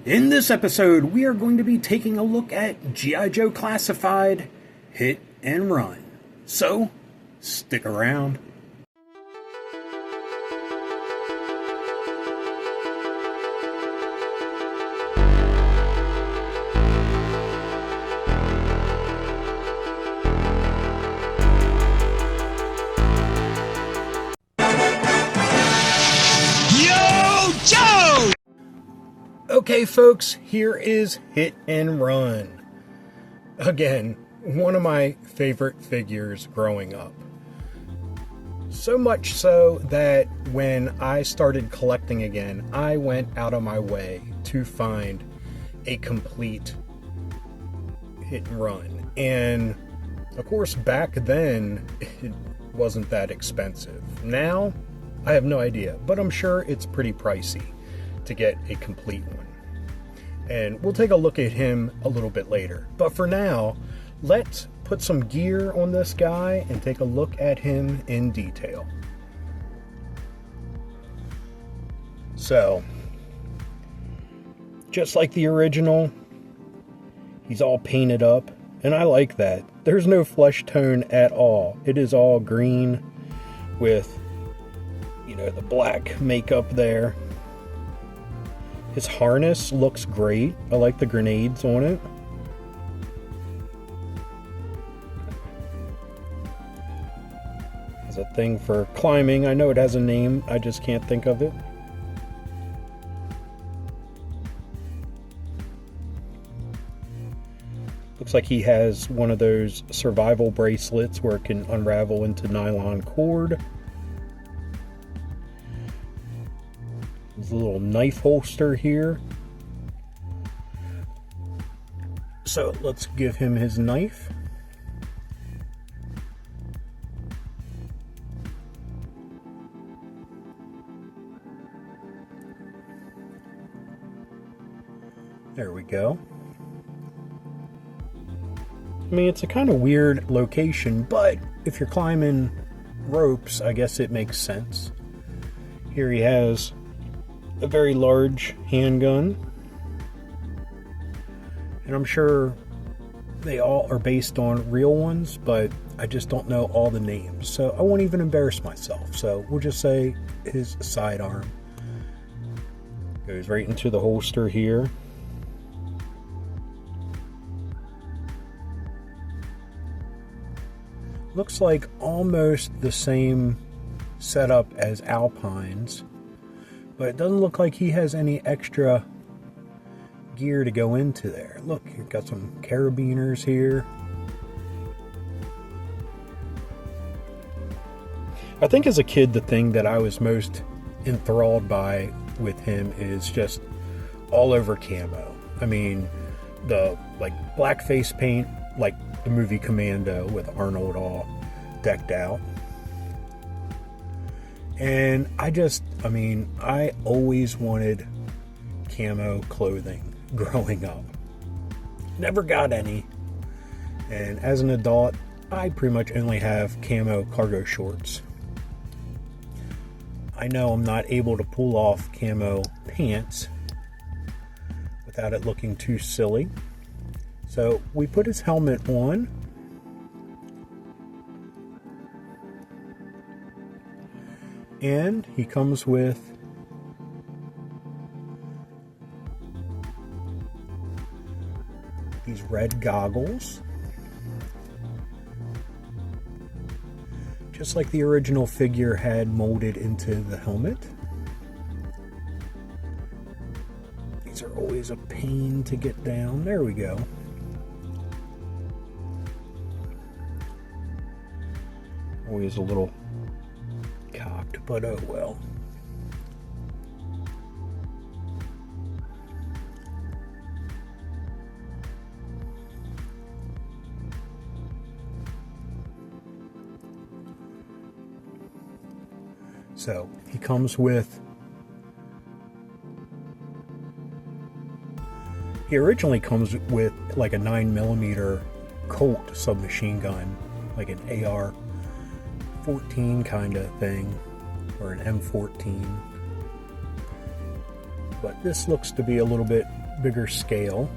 In this episode, we are going to be taking a look at G.I. Joe Classified Hit and Run. So, stick around. Okay, folks, here is Hit and Run. Again, one of my favorite figures growing up. So much so that when I started collecting again, I went out of my way to find a complete Hit and Run. And, of course, back then, it wasn't that expensive. Now, I have no idea, but I'm sure it's pretty pricey to get a complete one. And we'll take a look at him a little bit later. But for now, let's put some gear on this guy and take a look at him in detail. So, just like the original, he's all painted up, and I like that. There's no flesh tone at all. It is all green with, the black makeup there. His harness looks great. I like the grenades on it. Has a thing for climbing. I know it has a name, I just can't think of it. Looks like he has one of those survival bracelets where it can unravel into nylon cord. There's a little knife holster here. So let's give him his knife. There we go. I mean, it's a kind of weird location, but if you're climbing ropes, I guess it makes sense. Here he has a very large handgun, and I'm sure they all are based on real ones, but I just don't know all the names, so I won't even embarrass myself. So we'll just say his sidearm goes right into the holster here. Looks like almost the same setup as Alpine's, but it doesn't look like he has any extra gear to go into there. Look, you've got some carabiners here. I think as a kid, the thing that I was most enthralled by with him is just all over camo. I mean, the black face paint, like the movie Commando with Arnold all decked out. And I always wanted camo clothing growing up. Never got any. And as an adult, I pretty much only have camo cargo shorts. I know I'm not able to pull off camo pants without it looking too silly. So we put his helmet on. And he comes with these red goggles, just like the original figure had molded into the helmet. These are always a pain to get down. There we go. Always a little cocked, but oh well. So he comes with, he originally comes with like a 9mm Colt submachine gun, like an AR-14 kind of thing, or an M14. But this looks to be a little bit bigger scale.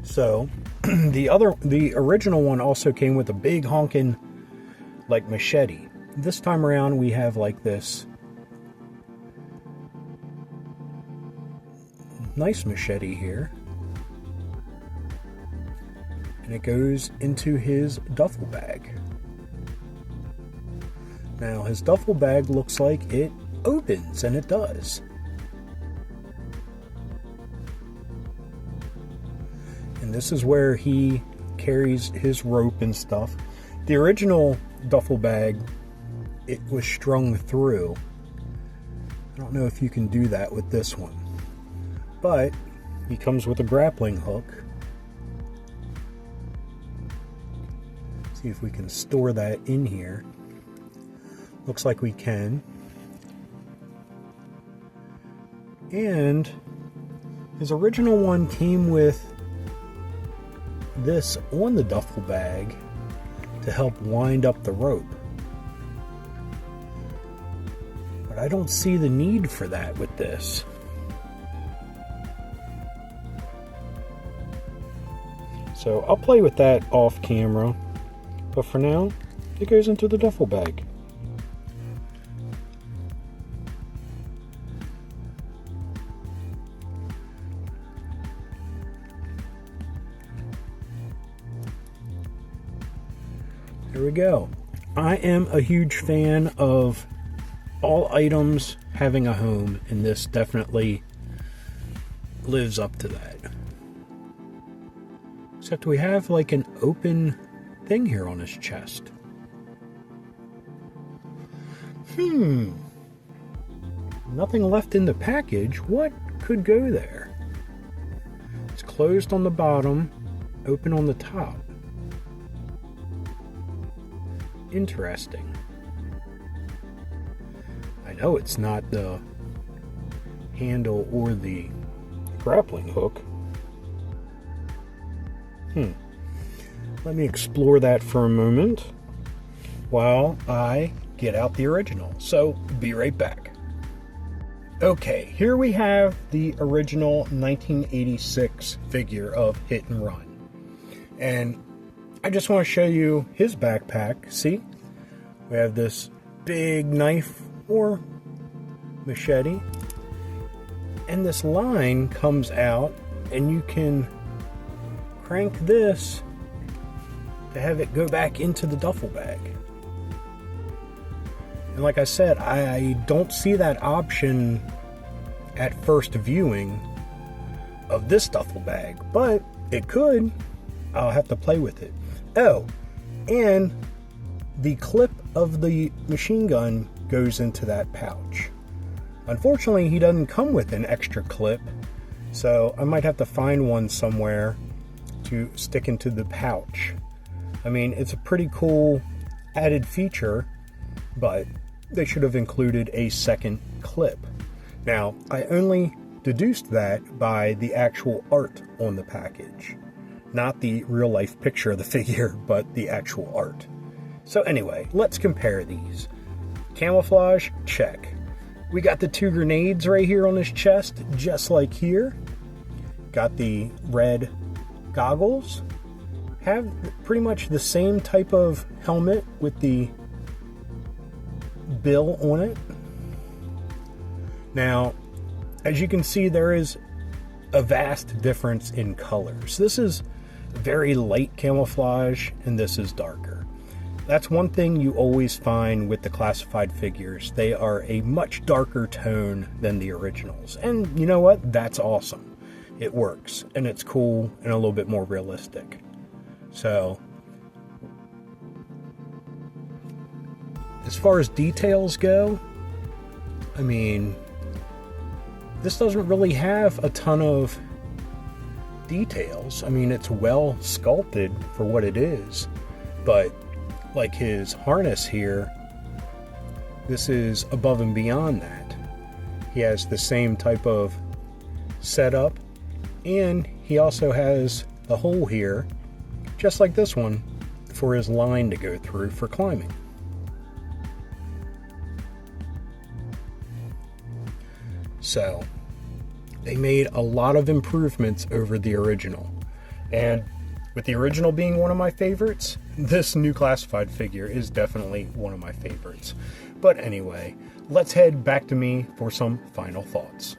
So the original one also came with a big honking like machete. This time around we have like this nice machete here. And it goes into his duffel bag. Now his duffel bag looks like it opens, and it does. And this is where he carries his rope and stuff. The original duffel bag, it was strung through. I don't know if you can do that with this one. But he comes with a grappling hook. See if we can store that in here. Looks like we can. And his original one came with this on the duffel bag to help wind up the rope. But I don't see the need for that with this. So I'll play with that off camera, but for now, it goes into the duffel bag. There we go. I am a huge fan of all items having a home, and this definitely lives up to that. Except we have like an open thing here on his chest. Nothing left in the package. What could go there? It's closed on the bottom, open on the top. Interesting. I know it's not the handle or the grappling hook. Let me explore that for a moment while I get out the original. So, be right back. Okay, here we have the original 1986 figure of Hit and Run. And I just want to show you his backpack. See? We have this big knife or machete. And this line comes out, and you can crank this to have it go back into the duffel bag. And like I said, I don't see that option at first viewing of this duffel bag, but it could. I'll have to play with it. Oh, and the clip of the machine gun goes into that pouch. Unfortunately, he doesn't come with an extra clip, so I might have to find one somewhere to stick into the pouch. I mean, it's a pretty cool added feature, but they should have included a second clip. Now, I only deduced that by the actual art on the package. Not the real life picture of the figure, but the actual art. So anyway, let's compare these. Camouflage, check. We got the 2 grenades right here on his chest, just like here. Got the red goggles. Have pretty much the same type of helmet with the bill on it. Now, as you can see, there is a vast difference in colors. This is very light camouflage, and this is darker. That's one thing you always find with the classified figures. They are a much darker tone than the originals. And you know what? That's awesome. It works, and it's cool and a little bit more realistic. So, as far as details go, I mean, this doesn't really have a ton of details. I mean, it's well sculpted for what it is, but like his harness here, this is above and beyond that. He has the same type of setup, and he also has the hole here, just like this one, for his line to go through for climbing. So, they made a lot of improvements over the original. And with the original being one of my favorites, this new classified figure is definitely one of my favorites. But anyway, let's head back to me for some final thoughts.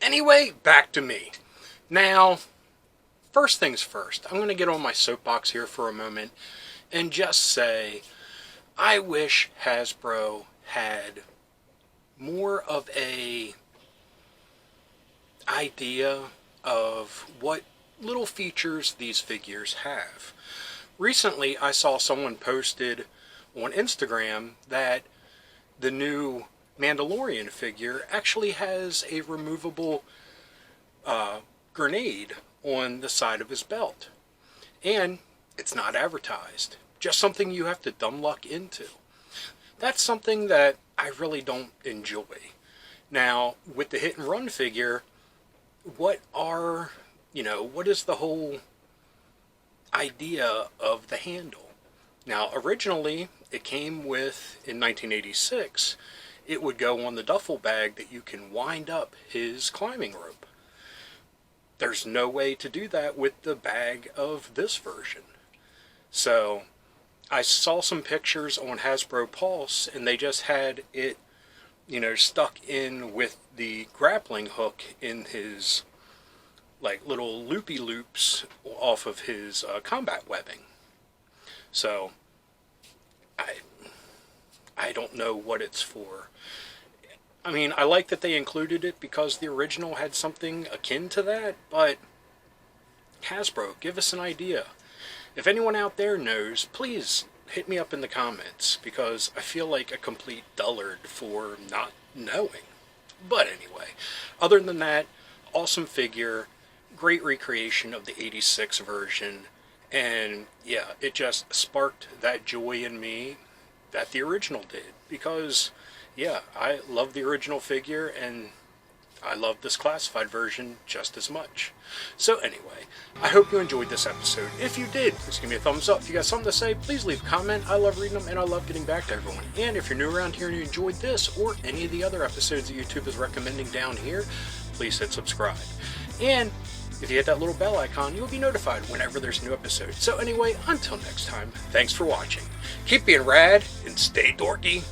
Anyway, back to me. Now, first things first, I'm going to get on my soapbox here for a moment and just say, I wish Hasbro had more of a idea of what little features these figures have. Recently, I saw someone posted on Instagram that the new Mandalorian figure actually has a removable grenade on the side of his belt. And it's not advertised. Just something you have to dumb luck into. That's something that I really don't enjoy. Now, with the Hit and Run figure, what is the whole idea of the handle? Now, originally, it came with, in 1986, it would go on the duffel bag that you can wind up his climbing rope. There's no way to do that with the bag of this version. So, I saw some pictures on Hasbro Pulse, and they just had it, stuck in with the grappling hook in his, little loopy loops off of his combat webbing. So, I don't know what it's for. I mean, I like that they included it because the original had something akin to that, but Hasbro, give us an idea. If anyone out there knows, please hit me up in the comments, because I feel like a complete dullard for not knowing. But anyway, other than that, awesome figure, great recreation of the 86 version, and yeah, it just sparked that joy in me that the original did, because yeah, I love the original figure, and I love this classified version just as much. So anyway, I hope you enjoyed this episode. If you did, please give me a thumbs up. If you got something to say, please leave a comment. I love reading them, and I love getting back to everyone. And if you're new around here and you enjoyed this, or any of the other episodes that YouTube is recommending down here, please hit subscribe. And if you hit that little bell icon, you'll be notified whenever there's a new episode. So anyway, until next time, thanks for watching. Keep being rad, and stay dorky.